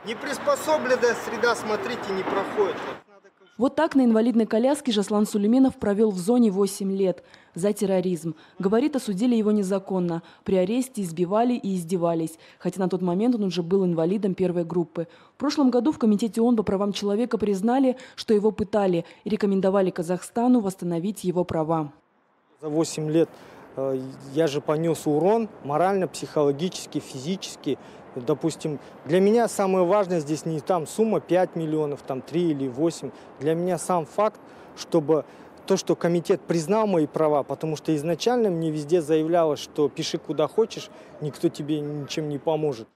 Неприспособленная среда, смотрите, не проходит. Вот так на инвалидной коляске Жаслан Сулейменов провел в зоне 8 лет за терроризм. Говорит, осудили его незаконно. При аресте избивали и издевались. Хотя на тот момент он уже был инвалидом первой группы. В прошлом году в Комитете ООН по правам человека признали, что его пытали и рекомендовали Казахстану восстановить его права. За 8 лет я же понес урон морально, психологически, физически. Допустим, для меня самое важное здесь не там сумма 5 миллионов, там 3 или 8. Для меня сам факт, чтобы то, что комитет признал мои права, потому что изначально мне везде заявлялось, что пиши куда хочешь, никто тебе ничем не поможет.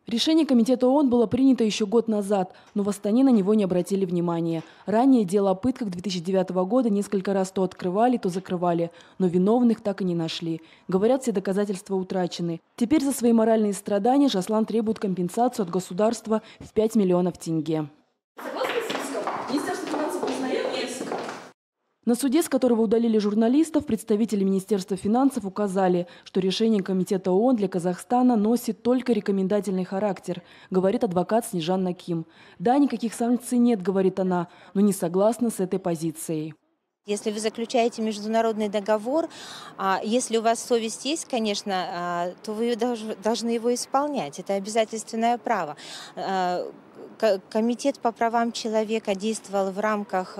Решение Комитета ООН было принято еще год назад, но в Астане на него не обратили внимания. Ранее дело о пытках 2009 года несколько раз то открывали, то закрывали, но виновных так и не нашли. Говорят, все доказательства утрачены. Теперь за свои моральные страдания Жаслан требует компенсацию от государства в 5 миллионов тенге. На суде, с которого удалили журналистов, представители Министерства финансов указали, что решение Комитета ООН для Казахстана носит только рекомендательный характер, говорит адвокат Снежанна Ким. Да, никаких санкций нет, говорит она, но не согласна с этой позицией. Если вы заключаете международный договор, если у вас совесть есть, конечно, то вы должны его исполнять. Это обязательственное право. Комитет по правам человека действовал в рамках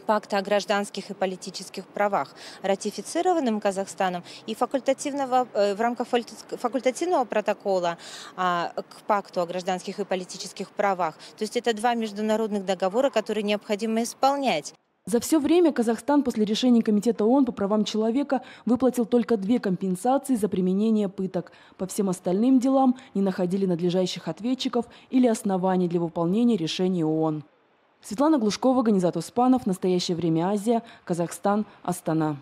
Пакта о гражданских и политических правах, ратифицированным Казахстаном, и в рамках факультативного протокола к Пакту о гражданских и политических правах. То есть это два международных договора, которые необходимо исполнять. За все время Казахстан после решения Комитета ООН по правам человека выплатил только 2 компенсации за применение пыток. По всем остальным делам не находили надлежащих ответчиков или оснований для выполнения решений ООН. Светлана Глушкова, Ганизат Успанов. Настоящее время. Азия. Казахстан. Астана.